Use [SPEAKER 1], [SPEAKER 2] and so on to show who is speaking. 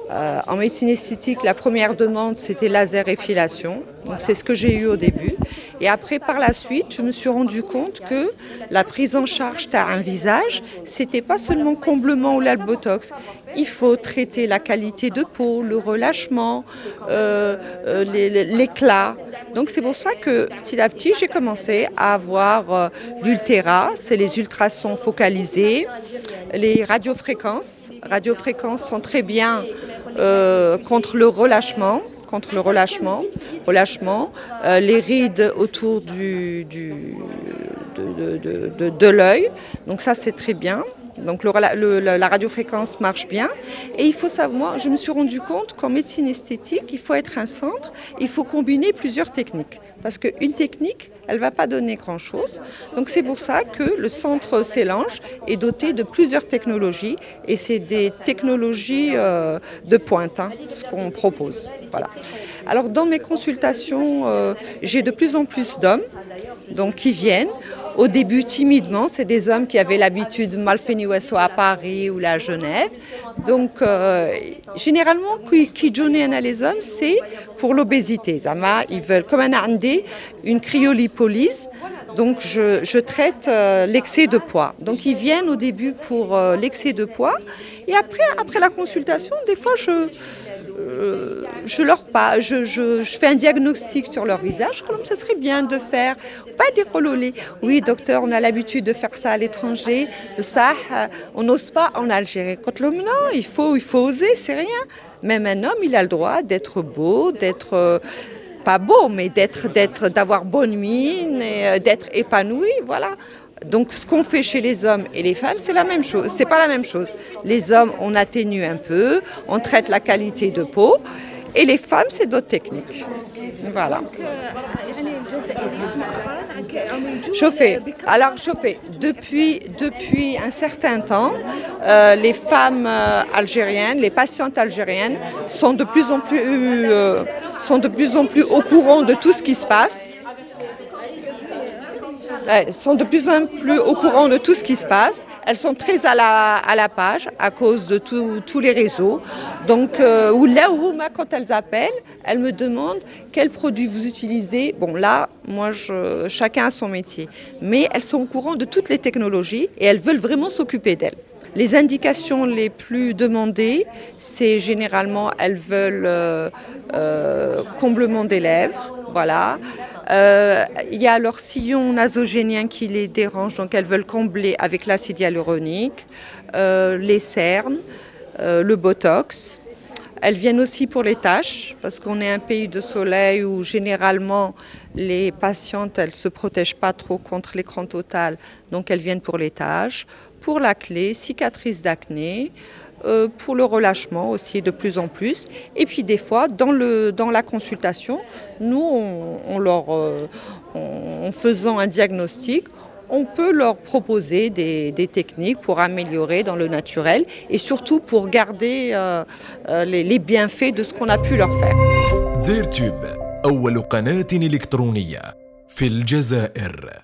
[SPEAKER 1] En médecine esthétique, la première demande, c'était laser épilation. Donc c'est ce que j'ai eu au début. Et après, par la suite, je me suis rendu compte que la prise en charge d'un visage, c'était pas seulement comblement ou botox. Il faut traiter la qualité de peau, le relâchement, l'éclat. Donc c'est pour ça que petit à petit, j'ai commencé à avoir l'Ultera, c'est les ultrasons focalisés, les radiofréquences. Radiofréquences sont très bien contre le relâchement. Les rides autour de l'œil. Donc ça, c'est très bien. Donc la radiofréquence marche bien. Et il faut savoir, je me suis rendu compte qu'en médecine esthétique, il faut être un centre, il faut combiner plusieurs techniques. Parce qu'une technique, elle ne va pas donner grand-chose. Donc c'est pour ça que le centre Célange est doté de plusieurs technologies. Et c'est des technologies de pointe, ce qu'on propose. Voilà. Alors dans mes consultations, j'ai de plus en plus d'hommes qui viennent. Au début, timidement, c'est des hommes qui avaient l'habitude de malvenir soit à Paris ou à Genève. Donc, généralement, qui joignent les hommes, c'est pour l'obésité. Ils veulent, comme un andé, une cryolipolyse. Donc, je traite l'excès de poids. Donc, ils viennent au début pour l'excès de poids. Et après la consultation, des fois, je fais un diagnostic sur leur visage, comme ça serait bien de faire, pas des cololés. Oui, docteur, on a l'habitude de faire ça à l'étranger, ça, on n'ose pas en Algérie. Non, il faut oser, c'est rien. Même un homme, il a le droit d'être beau, d'être pas beau, mais d'avoir bonne mine, d'être épanoui, voilà. Donc ce qu'on fait chez les hommes et les femmes, c'est la même chose. C'est pas la même chose. Les hommes, on atténue un peu, on traite la qualité de peau, et les femmes, c'est d'autres techniques. Voilà. Chauffer. Alors chauffer. Depuis un certain temps, les femmes algériennes, les patientes algériennes sont de plus en plus au courant de tout ce qui se passe. Elles sont de plus en plus au courant de tout ce qui se passe. Elles sont très à la page à cause de tous les réseaux. Donc, quand elles appellent, elles me demandent quels produits vous utilisez. Bon, là, moi, chacun a son métier. Mais elles sont au courant de toutes les technologies et elles veulent vraiment s'occuper d'elles. Les indications les plus demandées, c'est généralement, elles veulent comblement des lèvres, voilà. Il y a leur sillon nasogénien qui les dérange, donc elles veulent combler avec l'acide hyaluronique, les cernes, le botox. Elles viennent aussi pour les taches, parce qu'on est un pays de soleil où généralement les patientes, elles ne se protègent pas trop contre l'écran total, donc elles viennent pour les taches, pour l'acné, cicatrices d'acné, pour le relâchement aussi de plus en plus. Et puis des fois, dans la consultation, nous, en faisant un diagnostic, on peut leur proposer des techniques pour améliorer dans le naturel et surtout pour garder les bienfaits de ce qu'on a pu leur faire.
[SPEAKER 2] زيرتوب أول قناة إلكترونية في الجزائر.